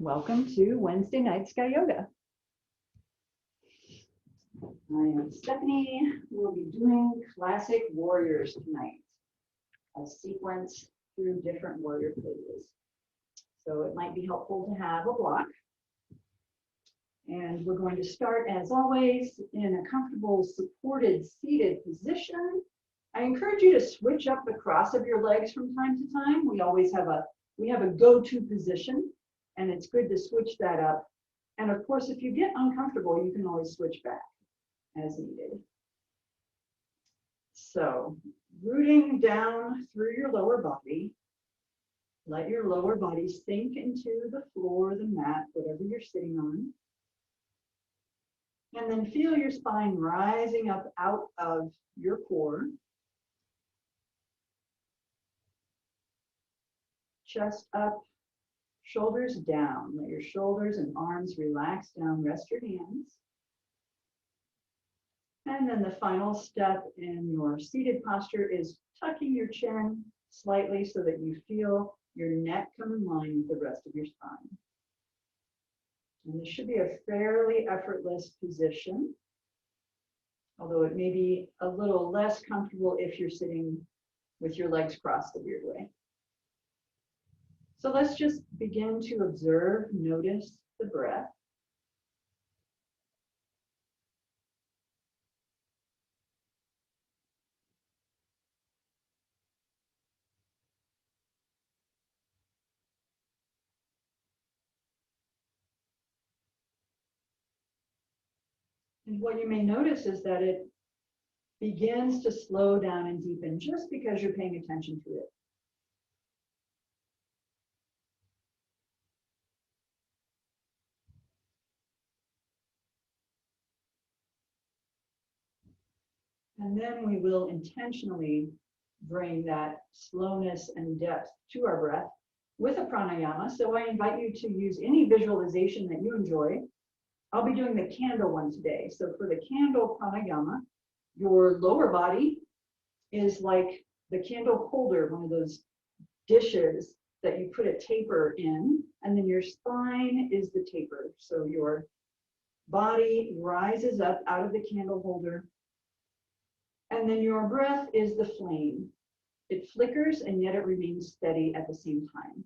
Welcome to Wednesday night Sky Yoga. I am Stephanie. We'll be doing classic warriors tonight, a sequence through different warrior poses. So it might be helpful to have a block. And we're going to start, as always, in a comfortable supported seated position. I encourage you to switch up the cross of your legs from time to time. We always have a go-to position, and it's good to switch that up. And of course, if you get uncomfortable, you can always switch back as needed. So, rooting down through your lower body, let your lower body sink into the floor, the mat, whatever you're sitting on. And then feel your spine rising up out of your core. Chest up, shoulders down. Let your shoulders and arms relax down. Rest your hands. And then the final step in your seated posture is tucking your chin slightly so that you feel your neck come in line with the rest of your spine. And this should be a fairly effortless position, although it may be a little less comfortable if you're sitting with your legs crossed the weird way. So let's just begin to observe, notice the breath. And what you may notice is that it begins to slow down and deepen just because you're paying attention to it. And then we will intentionally bring that slowness and depth to our breath with a pranayama. So I invite you to use any visualization that you enjoy. I'll be doing the candle one today. So for the candle pranayama, your lower body is like the candle holder, one of those dishes that you put a taper in, and then your spine is the taper. So your body rises up out of the candle holder, and then your breath is the flame. It flickers and yet it remains steady at the same time.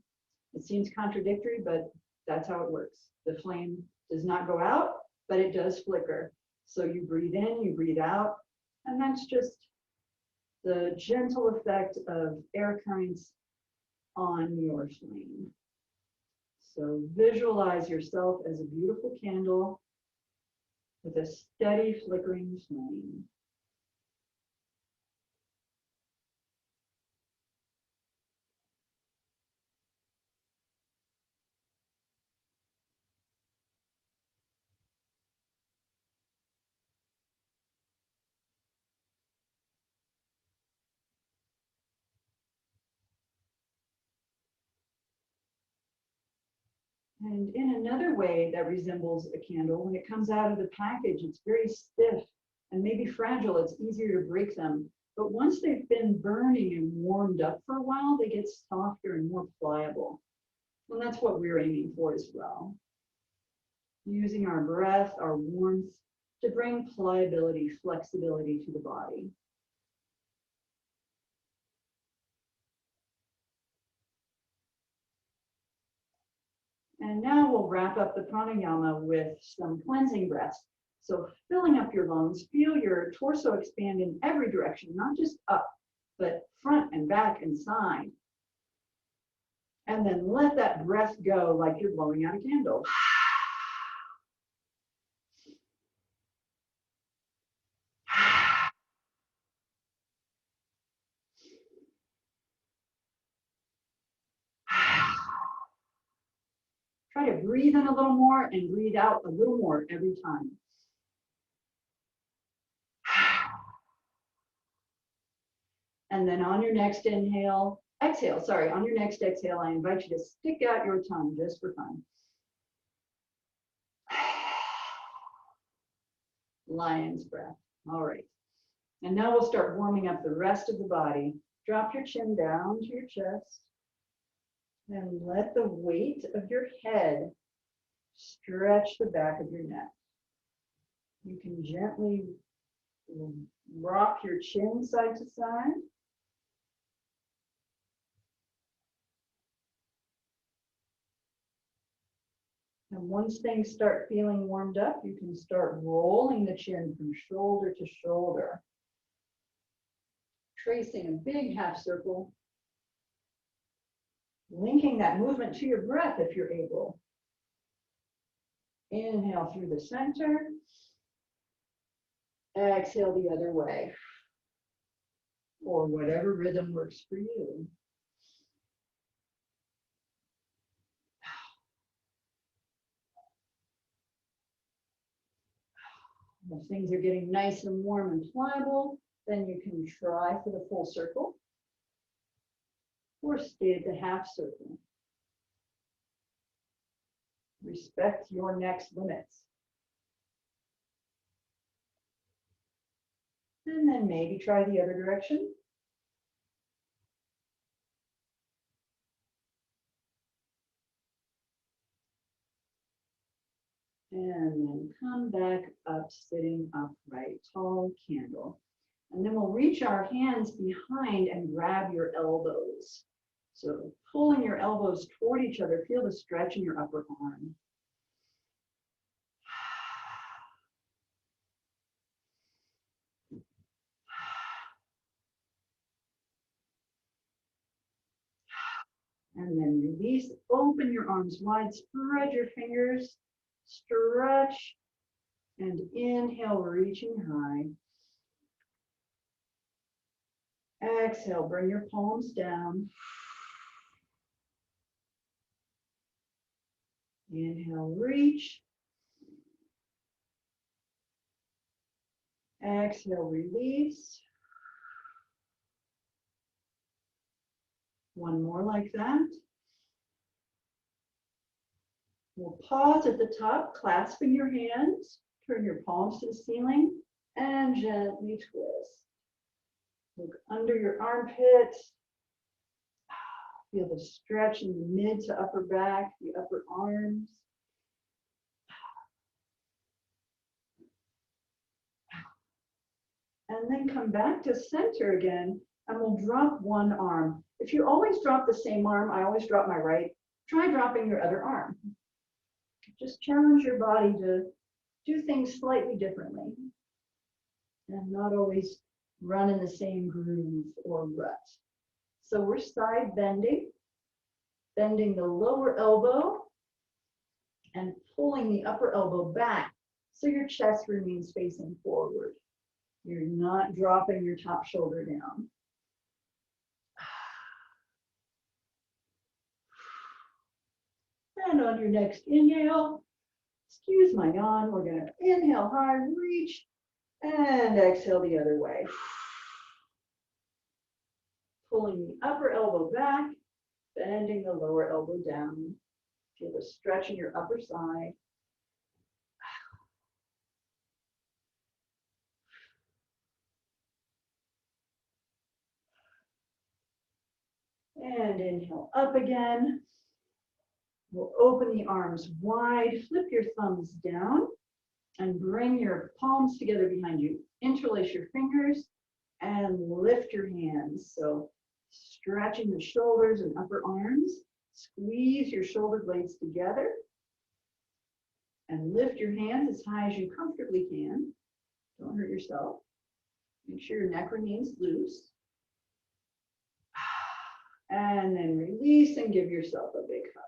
It seems contradictory, but that's how it works. The flame does not go out, but it does flicker. So you breathe in, you breathe out, and that's just the gentle effect of air currents on your flame. So visualize yourself as a beautiful candle with a steady flickering flame. And in another way that resembles a candle, when it comes out of the package, it's very stiff and maybe fragile. It's easier to break them. But once they've been burning and warmed up for a while, they get softer and more pliable. And that's what we're aiming for as well. Using our breath, our warmth, to bring pliability, flexibility to the body. And now we'll wrap up the pranayama with some cleansing breaths. So filling up your lungs, feel your torso expand in every direction, not just up, but front and back and side. And then let that breath go like you're blowing out a candle. Try to breathe in a little more and breathe out a little more every time. And then on your next exhale, on your next exhale, I invite you to stick out your tongue just for fun. Lion's breath. All right. And now we'll start warming up the rest of the body. Drop your chin down to your chest. And let the weight of your head stretch the back of your neck. You can gently rock your chin side to side. And once things start feeling warmed up, you can start rolling the chin from shoulder to shoulder. Tracing a big half circle. Linking that movement to your breath if you're able. Inhale through the center. Exhale the other way. Or whatever rhythm works for you. If things are getting nice and warm and pliable, then you can try for the full circle or stay at the half circle. Respect your neck's limits. And then maybe try the other direction. And then come back up, sitting upright, tall candle. And then we'll reach our hands behind and grab your elbows. So pulling your elbows toward each other, feel the stretch in your upper arm. And then release, open your arms wide, spread your fingers, stretch, and inhale, reaching high. Exhale, bring your palms down. Inhale, reach. Exhale, release. One more like that. We'll pause at the top, clasping your hands, turn your palms to the ceiling, and gently twist. Look under your armpits. Feel the stretch in the mid to upper back, the upper arms. And then come back to center again, and we'll drop one arm. If you always drop the same arm, I always drop my right, try dropping your other arm. Just challenge your body to do things slightly differently and not always run in the same groove or rut. So we're side bending, bending the lower elbow and pulling the upper elbow back so your chest remains facing forward. You're not dropping your top shoulder down. And on your next inhale, excuse my yawn, we're going to inhale hard, reach, and exhale the other way. Pulling the upper elbow back, bending the lower elbow down. Feel the stretch in your upper side. And inhale up again. We'll open the arms wide, flip your thumbs down, and bring your palms together behind you. Interlace your fingers and lift your hands. So stretching the shoulders and upper arms. Squeeze your shoulder blades together and lift your hands as high as you comfortably can. Don't hurt yourself. Make sure your neck remains loose. And then release and give yourself a big hug.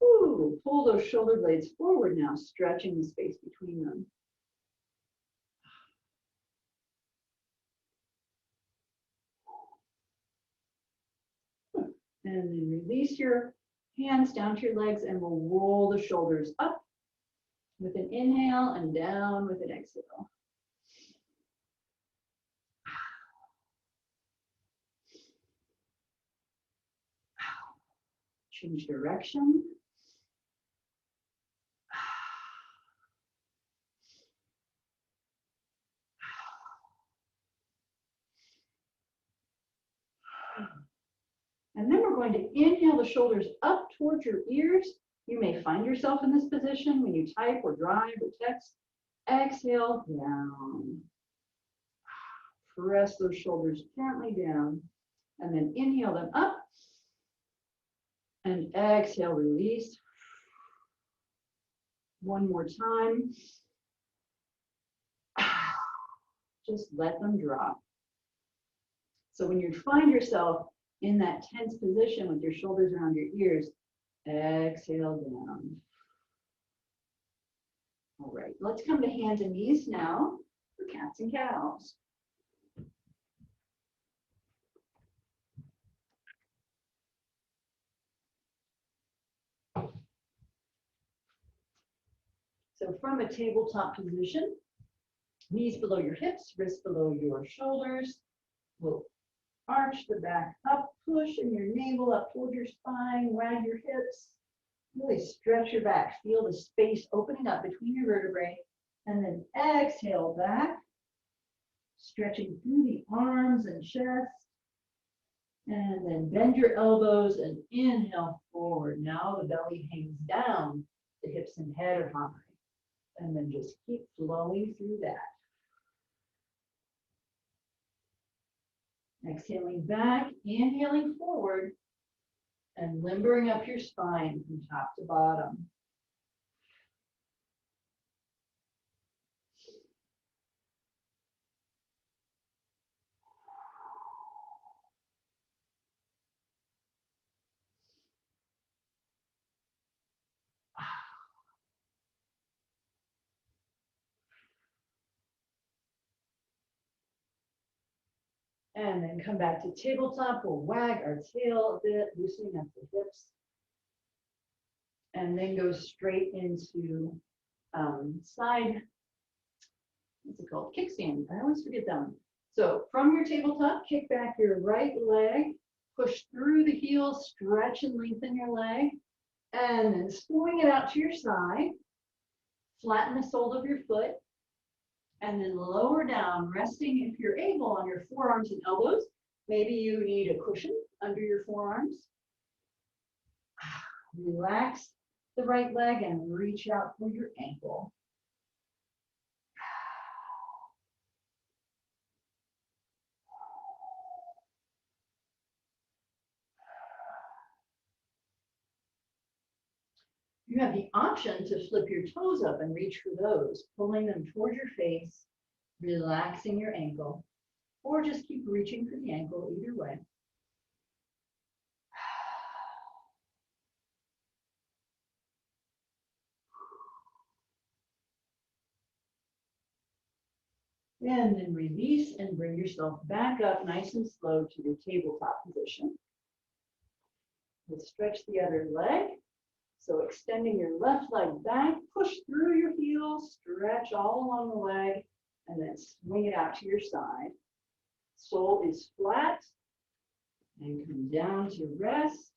Ooh, pull those shoulder blades forward now, stretching the space between them. And then release your hands down to your legs and we'll roll the shoulders up with an inhale and down with an exhale. Change direction. And then we're going to inhale the shoulders up towards your ears. You may find yourself in this position when you type or drive or text. Exhale down. Press those shoulders gently down, and then inhale them up, and exhale, release. One more time. Just let them drop. So when you find yourself in that tense position with your shoulders around your ears, exhale down. All right, let's come to hands and knees now for cats and cows. So from a tabletop position, knees below your hips, wrists below your shoulders. We'll arch the back up, push in your navel up toward your spine, wag your hips. Really stretch your back. Feel the space opening up between your vertebrae. And then exhale back, stretching through the arms and chest. And then bend your elbows and inhale forward. Now the belly hangs down, the hips and head are high. And then just keep flowing through that. Exhaling back, inhaling forward, and limbering up your spine from top to bottom. And then come back to tabletop. We'll wag our tail a bit, loosening up the hips. And then go straight into side, what's it called? Kickstand. I always forget that one. So from your tabletop, kick back your right leg, push through the heel, stretch and lengthen your leg, and then swing it out to your side. Flatten the sole of your foot, and then lower down, resting if you're able on your forearms and elbows. Maybe you need a cushion under your forearms. Relax the right leg and reach out for your ankle. You have the option to flip your toes up and reach for those, pulling them toward your face, relaxing your ankle, or just keep reaching for the ankle either way. And then release and bring yourself back up nice and slow to your tabletop position. We'll stretch the other leg. So extending your left leg back, push through your heels, stretch all along the leg, and then swing it out to your side. Sole is flat, and come down to rest.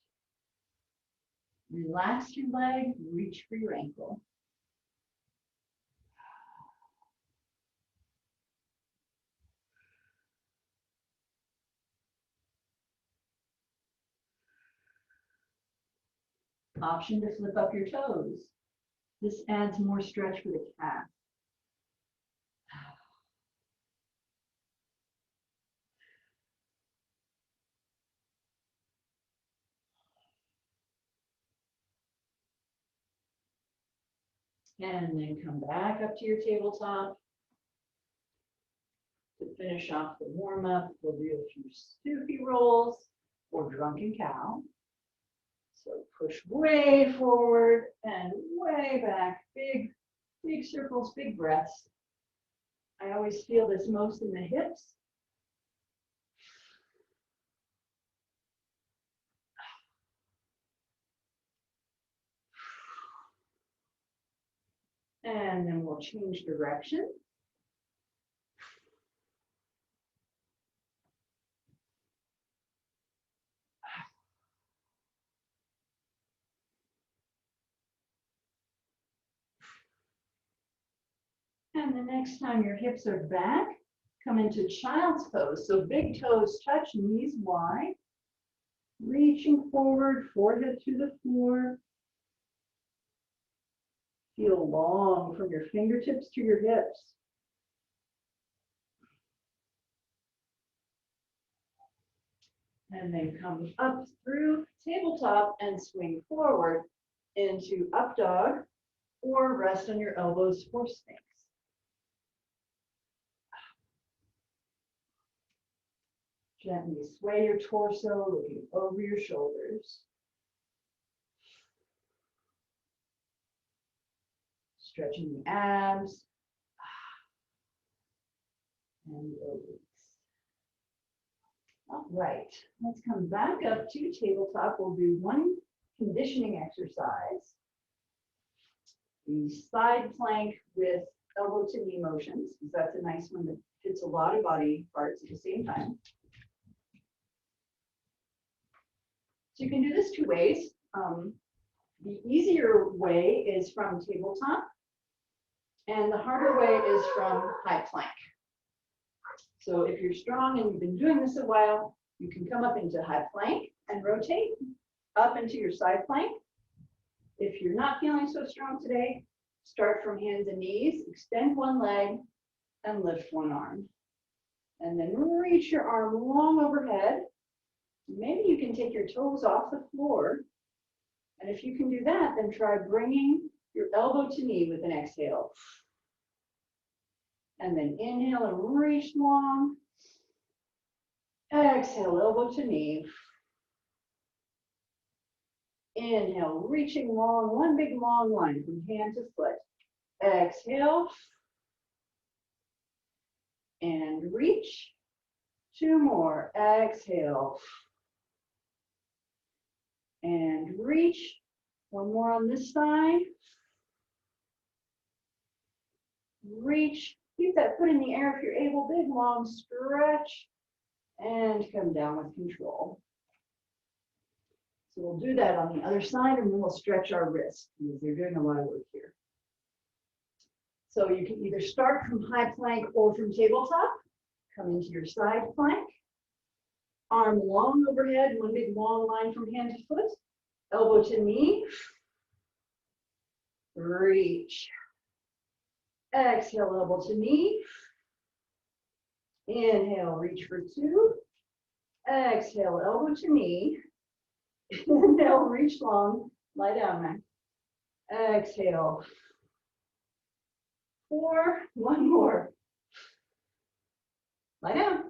Relax your leg, reach for your ankle. Option to flip up your toes. This adds more stretch for the calf. And then come back up to your tabletop. To finish off the warm-up, we'll do a few stoopy rolls or drunken cow. So push way forward and way back, big circles, big breaths. I always feel this most in the hips. And then we'll change direction. And the next time your hips are back, come into child's pose. So big toes touch, knees wide. Reaching forward, forehead to the floor. Feel long from your fingertips to your hips. And then come up through tabletop and swing forward into up dog or rest on your elbows for Sphinx. Gently sway your torso, looking over your shoulders. Stretching the abs and the obliques. All right, let's come back up to tabletop. We'll do one conditioning exercise. The side plank with elbow to knee motions, because that's a nice one that hits a lot of body parts at the same time. So you can do this two ways. The easier way is from tabletop, and the harder way is from high plank. So if you're strong and you've been doing this a while, you can come up into high plank and rotate up into your side plank. If you're not feeling so strong today, start from hands and knees, extend one leg and lift one arm. And then reach your arm long overhead. Maybe you can take your toes off the floor. And if you can do that, then try bringing your elbow to knee with an exhale. And then inhale and reach long. Exhale, elbow to knee. Inhale, reaching long, one big long line from hand to foot. Exhale. And reach. Two more. Exhale. And reach. One more on this side. Reach. Keep that foot in the air if you're able. Big, long stretch. And come down with control. So we'll do that on the other side, and then we'll stretch our wrists because they're doing a lot of work here. So you can either start from high plank or from tabletop. Come into your side plank. Arm long overhead, one big long line from hand to foot. Elbow to knee. Reach. Exhale, elbow to knee. Inhale, reach for two. Exhale, elbow to knee. Inhale, reach long. Lie down, man. Exhale. 4, one more. Lie down.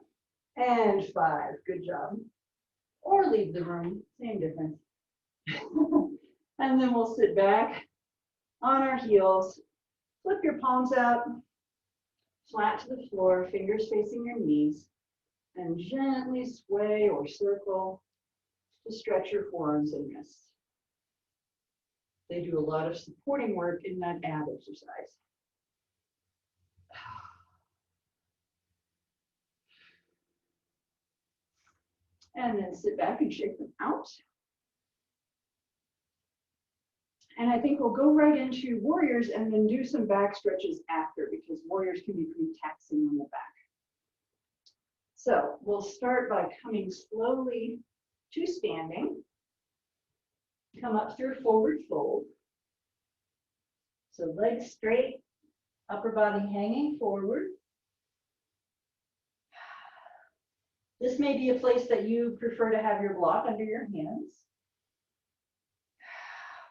And 5, good job. Or leave the room, same difference. And then we'll sit back on our heels. Flip your palms out, flat to the floor, fingers facing your knees, and gently sway or circle to stretch your forearms and wrists. They do a lot of supporting work in that ab exercise. And then sit back and shake them out. And I think we'll go right into warriors and then do some back stretches after, because warriors can be pretty taxing on the back. So we'll start by coming slowly to standing. Come up through forward fold. So legs straight, upper body hanging forward. This may be a place that you prefer to have your block under your hands,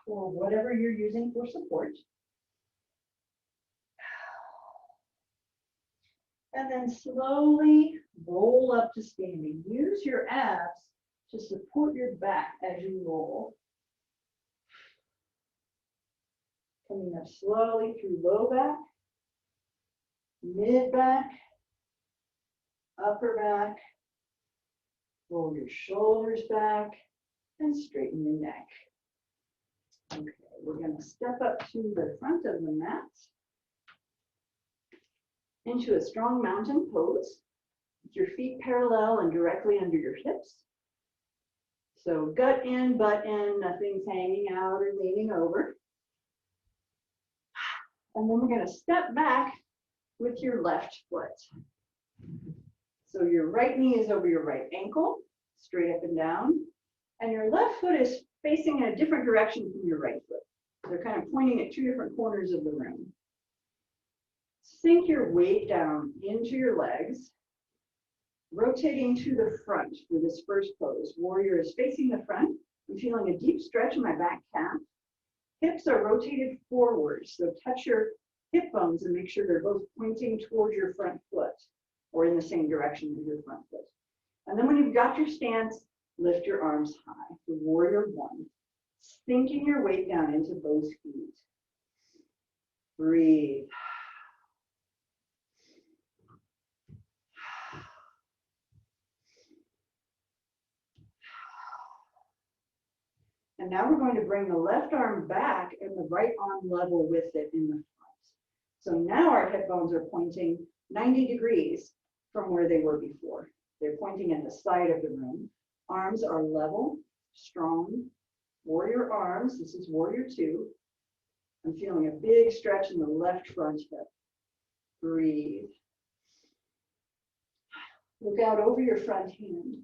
or whatever you're using for support. And then slowly roll up to standing. Use your abs to support your back as you roll. Coming up slowly through low back, mid back, upper back. Roll your shoulders back and straighten your neck. Okay, we're going to step up to the front of the mat into a strong mountain pose with your feet parallel and directly under your hips. So gut in, butt in, nothing's hanging out or leaning over. And then we're going to step back with your left foot. So your right knee is over your right ankle, straight up and down. And your left foot is facing in a different direction from your right foot. They're kind of pointing at two different corners of the room. Sink your weight down into your legs, rotating to the front for this first pose. Warrior is facing the front. I'm feeling a deep stretch in my back calf. Hips are rotated forward, so touch your hip bones and make sure they're both pointing towards your front foot or in the same direction as your front foot. And then when you've got your stance, lift your arms high for warrior one, sinking your weight down into both feet. Breathe. And now we're going to bring the left arm back and the right arm level with it in the front. So now our hip bones are pointing 90 degrees from where they were before. They're pointing at the side of the room. Arms are level, strong. Warrior arms, this is warrior two. I'm feeling a big stretch in the left front hip. Breathe. Look out over your front hand.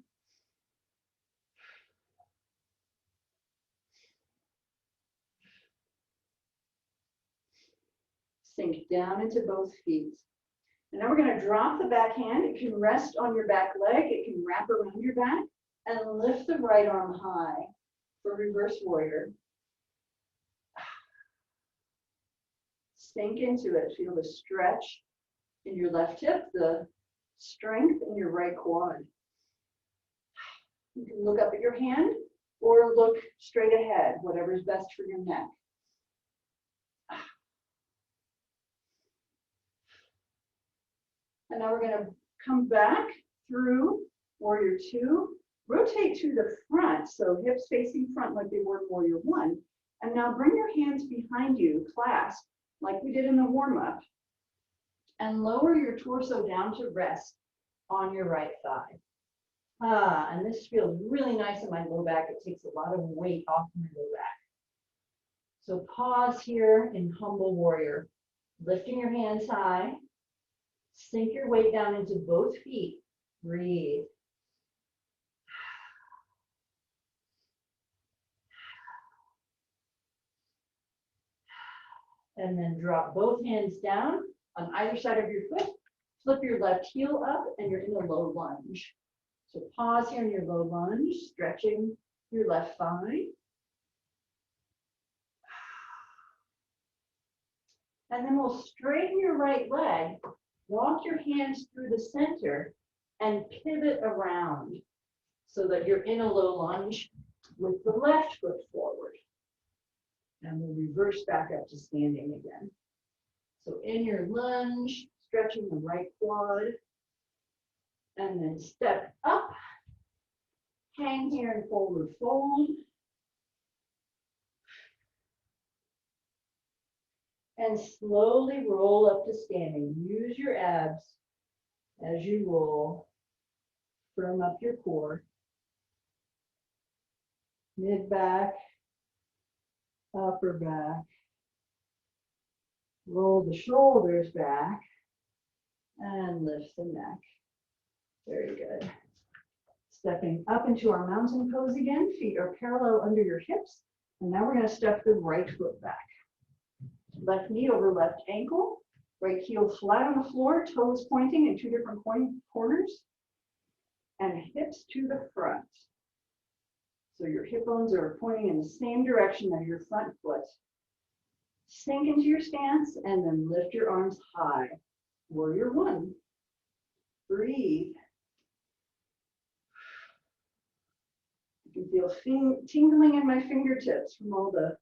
Sink down into both feet. And now we're going to drop the back hand. It can rest on your back leg. It can wrap around your back and lift the right arm high for reverse warrior. Sink into it. Feel the stretch in your left hip, the strength in your right quad. You can look up at your hand or look straight ahead, whatever's best for your neck. And now we're going to come back through warrior two, rotate to the front, so hips facing front like they were in warrior one. And now bring your hands behind you, clasp, like we did in the warm-up, and lower your torso down to rest on your right thigh. And this feels really nice in my low back. It takes a lot of weight off my low back. So pause here in humble warrior, lifting your hands high. Sink your weight down into both feet. Breathe. And then drop both hands down on either side of your foot. Flip your left heel up and you're in a low lunge. So pause here in your low lunge, stretching your left thigh. And then we'll straighten your right leg. Walk your hands through the center and pivot around so that you're in a low lunge with the left foot forward. And we'll reverse back up to standing again. So in your lunge, stretching the right quad, and then step up, hang here and forward fold. And slowly roll up to standing. Use your abs as you roll. Firm up your core. Mid back, upper back. Roll the shoulders back and lift the neck. Very good. Stepping up into our mountain pose again. Feet are parallel under your hips. And now we're going to step the right foot back. Left knee over left ankle, right heel flat on the floor, toes pointing in two different corners, and hips to the front. So your hip bones are pointing in the same direction as your front foot. Sink into your stance and then lift your arms high. Warrior one. Breathe. You can feel tingling in my fingertips from all the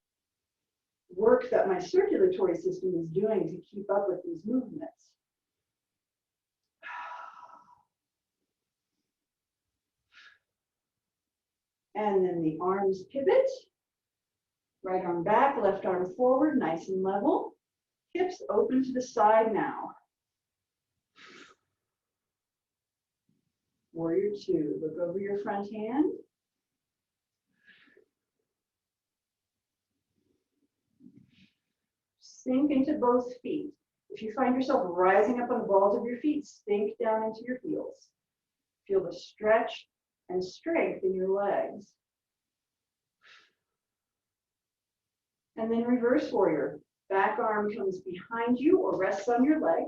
work that my circulatory system is doing to keep up with these movements. And then the arms pivot. Right arm back, left arm forward, nice and level. Hips open to the side now. Warrior two, look over your front hand. Sink into both feet. If you find yourself rising up on the balls of your feet, sink down into your heels. Feel the stretch and strength in your legs. And then reverse warrior. Back arm comes behind you or rests on your leg.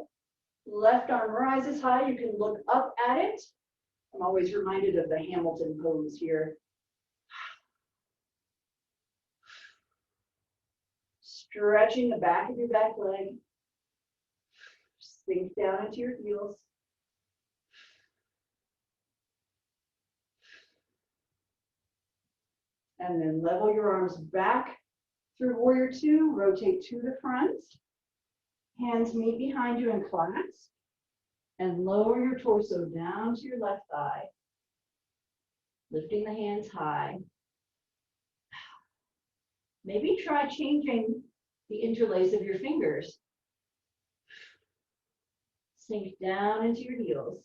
Left arm rises high. You can look up at it. I'm always reminded of the Hamilton pose here. Stretching the back of your back leg. Sink down into your heels. And then level your arms back through warrior two. Rotate to the front. Hands meet behind you and clasp. And lower your torso down to your left thigh. Lifting the hands high. Maybe try changing the interlace of your fingers. Sink down into your heels.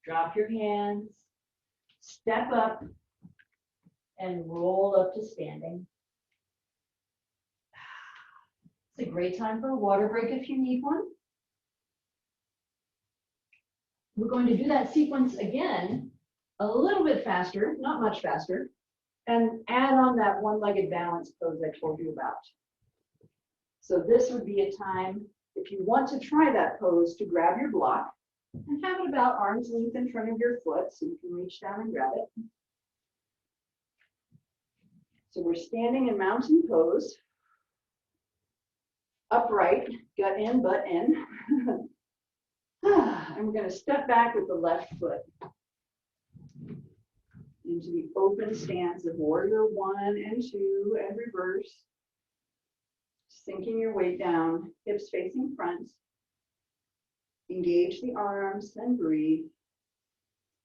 Drop your hands. Step up and roll up to standing. It's a great time for a water break if you need one. We're going to do that sequence again, a little bit faster, not much faster, and add on that one-legged balance pose I told you about. So this would be a time, if you want to try that pose, to grab your block and have it about arm's length in front of your foot so you can reach down and grab it. So we're standing in mountain pose, upright, gut in, butt in. And we're going to step back with the left foot into the open stance of warrior one and two and reverse. Sinking your weight down, hips facing front. Engage the arms and breathe.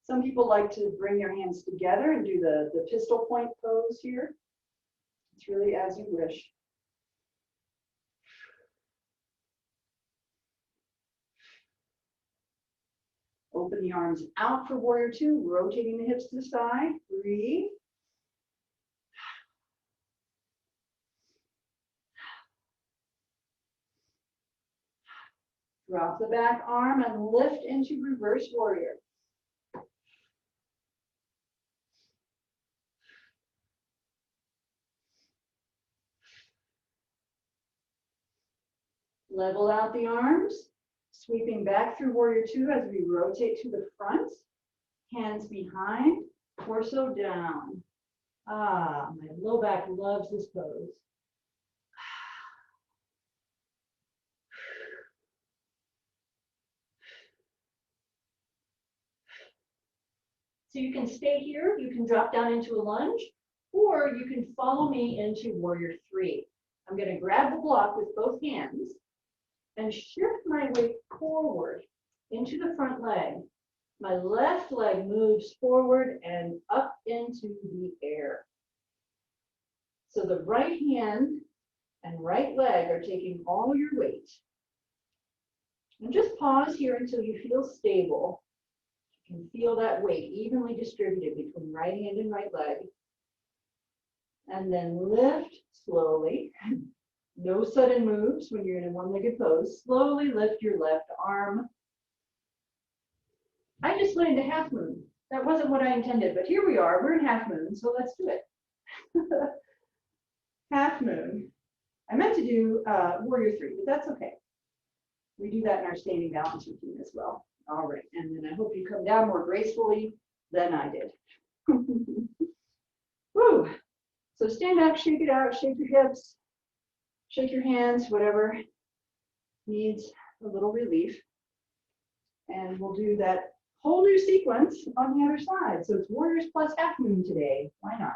Some people like to bring their hands together and do the pistol point pose here. It's really as you wish. Open the arms out for warrior two, rotating the hips to the side. Breathe. Drop the back arm and lift into reverse warrior. Level out the arms, sweeping back through warrior two as we rotate to the front. Hands behind, torso down. Ah, my low back loves this pose. So you can stay here, you can drop down into a lunge, or you can follow me into warrior three. I'm going to grab the block with both hands and shift my weight forward into the front leg. My left leg moves forward and up into the air. So the right hand and right leg are taking all your weight. And just pause here until you feel stable. You can feel that weight evenly distributed between right hand and right leg. And then lift slowly. No sudden moves when you're in a one-legged pose. Slowly lift your left arm. I just went into half moon. That wasn't what I intended, but here we are. We're in half moon, so let's do it. Half moon. I meant to do warrior three, but that's okay. We do that in our standing balance routine as well. All right, and then I hope you come down more gracefully than I did. Woo! So stand up, shake it out, shake your hips, shake your hands, whatever needs a little relief. And we'll do that whole new sequence on the other side. So it's warriors plus half moon today. Why not?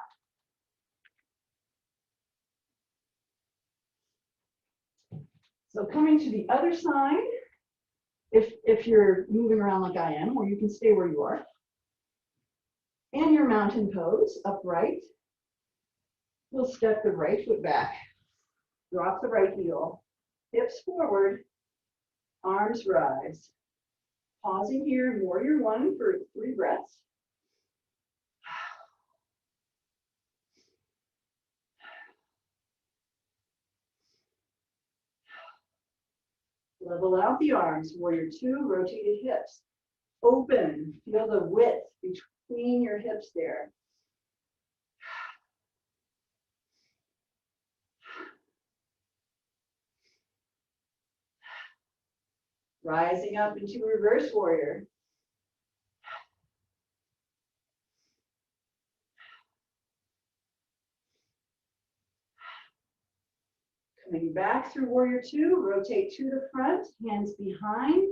So coming to the other side, if you're moving around like I am, or you can stay where you are, in your mountain pose, upright, we'll step the right foot back, drop the right heel, hips forward, arms rise. Pausing here in warrior one for 3 breaths. Level out the arms, warrior two, rotated hips. open. Feel the width between your hips there. Rising up into reverse warrior. Coming back through warrior two, rotate to the front, hands behind,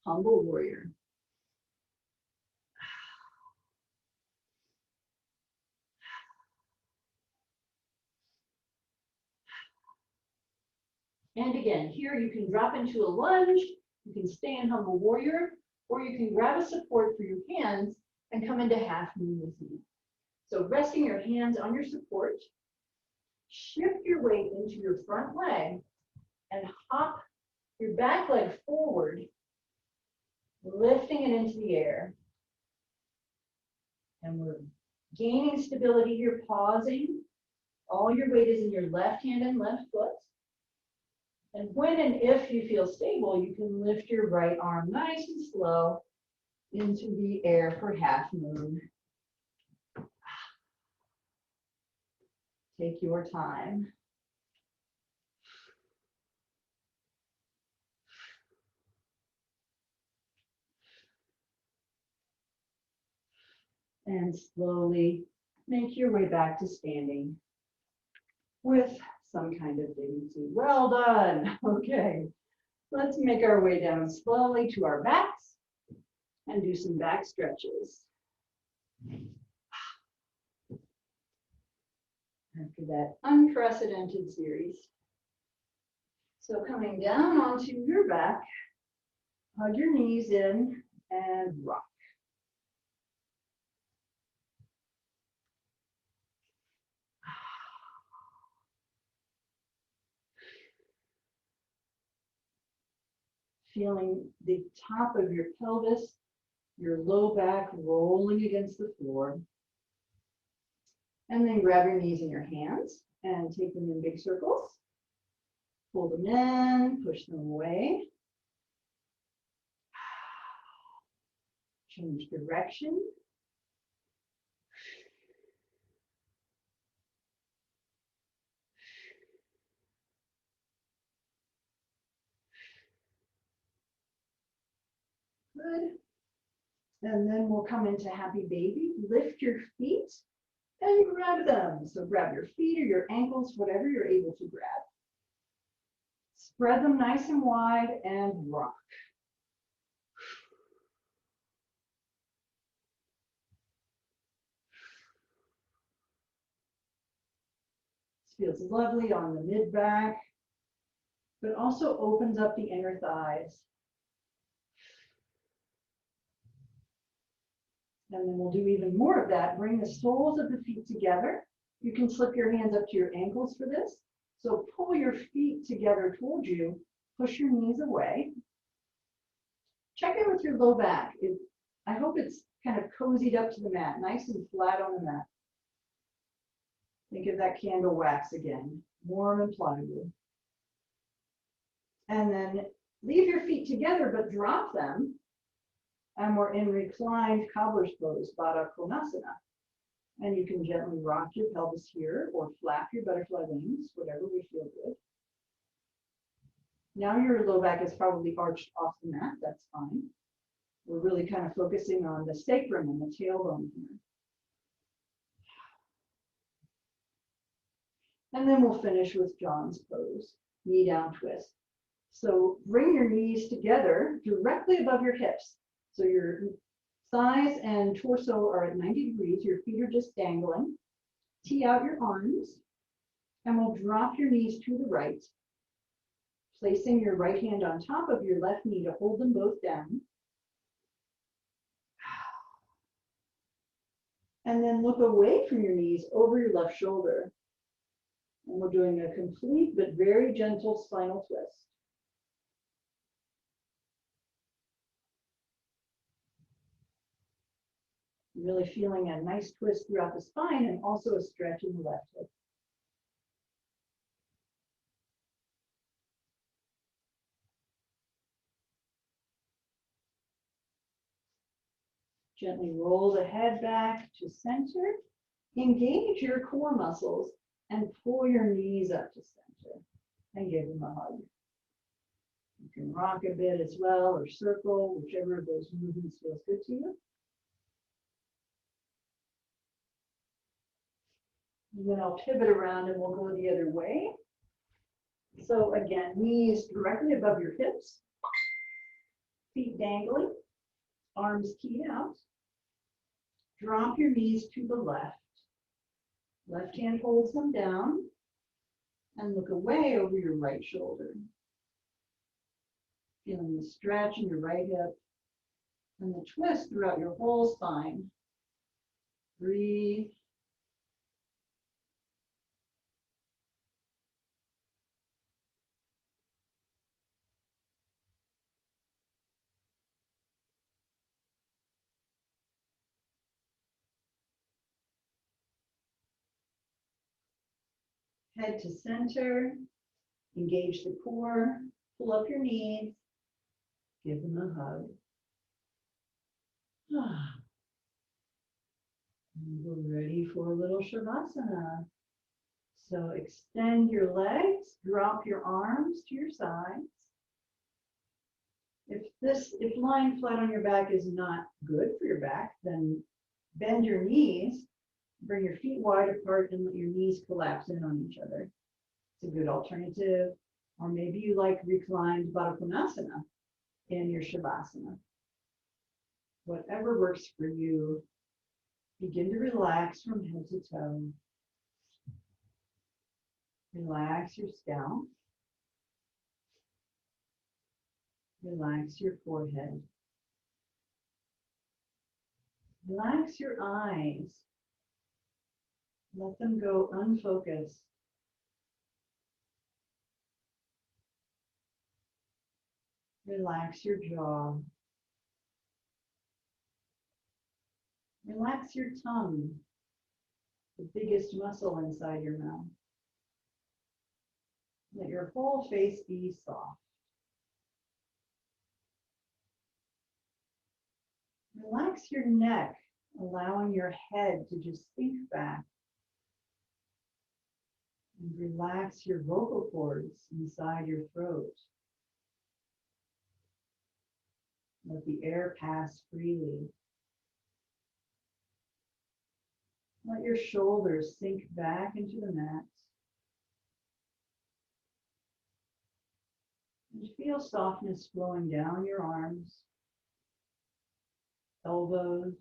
humble warrior. And again, here you can drop into a lunge, you can stay in humble warrior, or you can grab a support for your hands and come into half moon with me. So resting your hands on your support, shift your weight into your front leg and hop your back leg forward, lifting it into the air. And we're gaining stability here, pausing. All your weight is in your left hand and left foot. And when and if you feel stable, you can lift your right arm nice and slow into the air for half moon. Take your time. And slowly make your way back to standing with some kind of dignity. Well done. Okay, let's make our way down slowly to our backs and do some back stretches. After that unprecedented series. So coming down onto your back, hug your knees in and rock. Feeling the top of your pelvis, your low back rolling against the floor. And then grab your knees in your hands and take them in big circles. Pull them in, push them away. Change direction. Good. And then we'll come into happy baby. Lift your feet and grab them. So grab your feet or your ankles, whatever you're able to grab. Spread them nice and wide and rock. This feels lovely on the mid back, but also opens up the inner thighs. And then we'll do even more of that. Bring the soles of the feet together. You can slip your hands up to your ankles for this. So pull your feet together towards you. Push your knees away. Check in with your low back. I hope it's kind of cozied up to the mat, nice and flat on the mat. Think of that candle wax again, warm and pliable. And then leave your feet together, but drop them. And we're in reclined cobbler's pose, Baddha Konasana. And you can gently rock your pelvis here or flap your butterfly wings, whatever we feel good. Now your low back is probably arched off the mat, that's fine. We're really kind of focusing on the sacrum and the tailbone here. And then we'll finish with John's pose, knee down twist. So bring your knees together directly above your hips. So your thighs and torso are at 90 degrees. Your feet are just dangling. Tee out your arms, and we'll drop your knees to the right, placing your right hand on top of your left knee to hold them both down. And then look away from your knees over your left shoulder. And we're doing a complete but very gentle spinal twist. Really feeling a nice twist throughout the spine and also a stretch in the left hip. Gently roll the head back to center. Engage your core muscles and pull your knees up to center and give them a hug. You can rock a bit as well or circle, whichever of those movements feels good to you. And then I'll pivot around and we'll go the other way. So again, knees directly above your hips, feet dangling, arms keyed out. Drop your knees to the left. Left hand holds them down and look away over your right shoulder. Feeling the stretch in your right hip and the twist throughout your whole spine. Breathe. Head to center. Engage the core. Pull up your knees. Give them a hug. And we're ready for a little Shavasana. So extend your legs, drop your arms to your sides. If lying flat on your back is not good for your back, then bend your knees, bring your feet wide apart and let your knees collapse in on each other. It's a good alternative. Or maybe you like reclined Baddha Konasana in your Shavasana. Whatever works for you, begin to relax from head to toe. Relax your scalp. Relax your forehead. Relax your eyes. Let them go unfocused. Relax your jaw. Relax your tongue, the biggest muscle inside your mouth. Let your whole face be soft. Relax your neck, allowing your head to just sink back. And relax your vocal cords inside your throat. Let the air pass freely. Let your shoulders sink back into the mat. And feel softness flowing down your arms, elbows,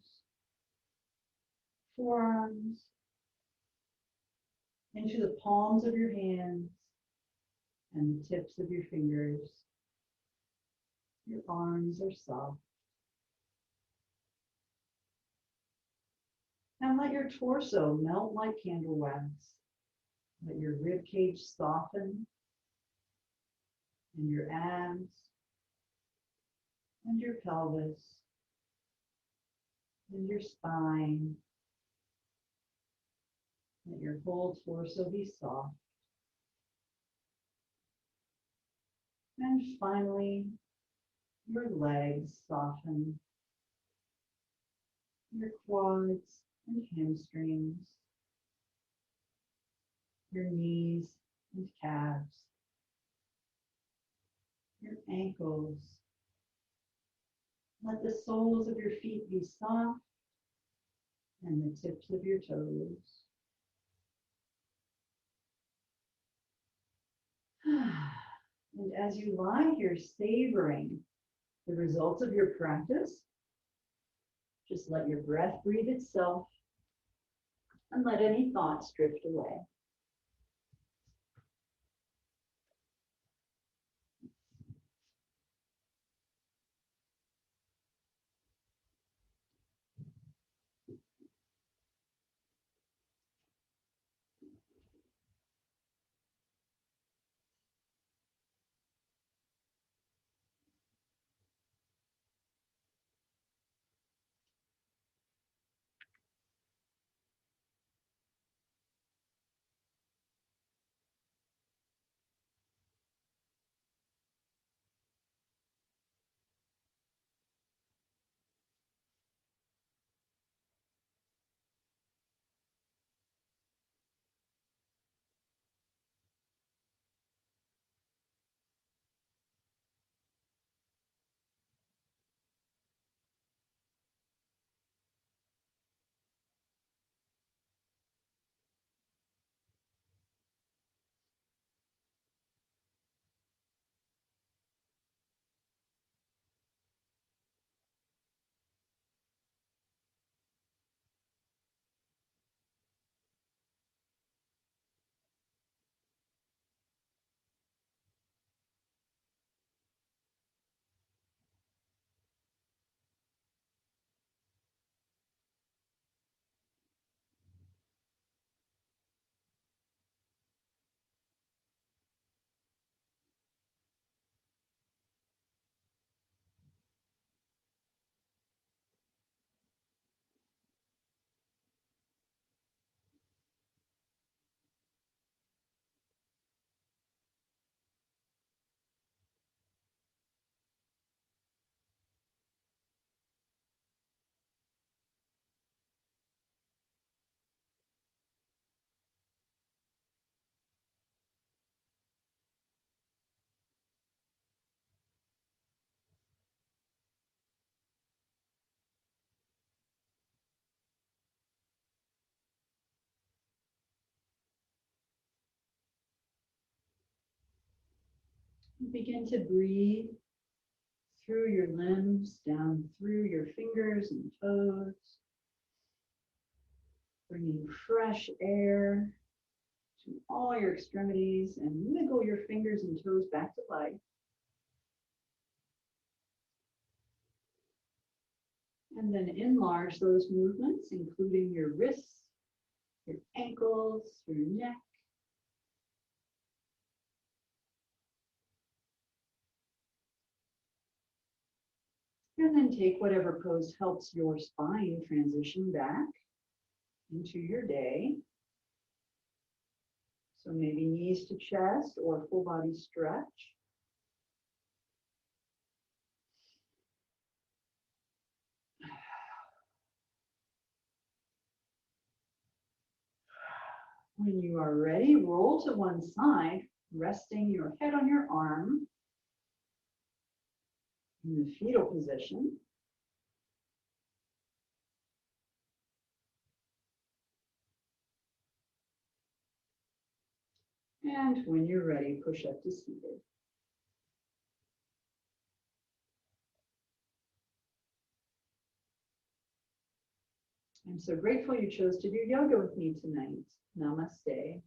forearms, into the palms of your hands and the tips of your fingers. Your arms are soft. And let your torso melt like candle wax. Let your rib cage soften, and your abs, and your pelvis, and your spine. Let your whole torso be soft. And finally, your legs soften, your quads and hamstrings, your knees and calves, your ankles. Let the soles of your feet be soft and the tips of your toes. And as you lie here savoring the results of your practice, just let your breath breathe itself and let any thoughts drift away. Begin to breathe through your limbs, down through your fingers and toes, bringing fresh air to all your extremities, and wiggle your fingers and toes back to life. And then enlarge those movements, including your wrists, your ankles, your neck. And then take whatever pose helps your spine transition back into your day. So maybe knees to chest or full body stretch. When you are ready, roll to one side, resting your head on your arm in the fetal position. And when you're ready, push up to seated. I'm so grateful you chose to do yoga with me tonight. Namaste.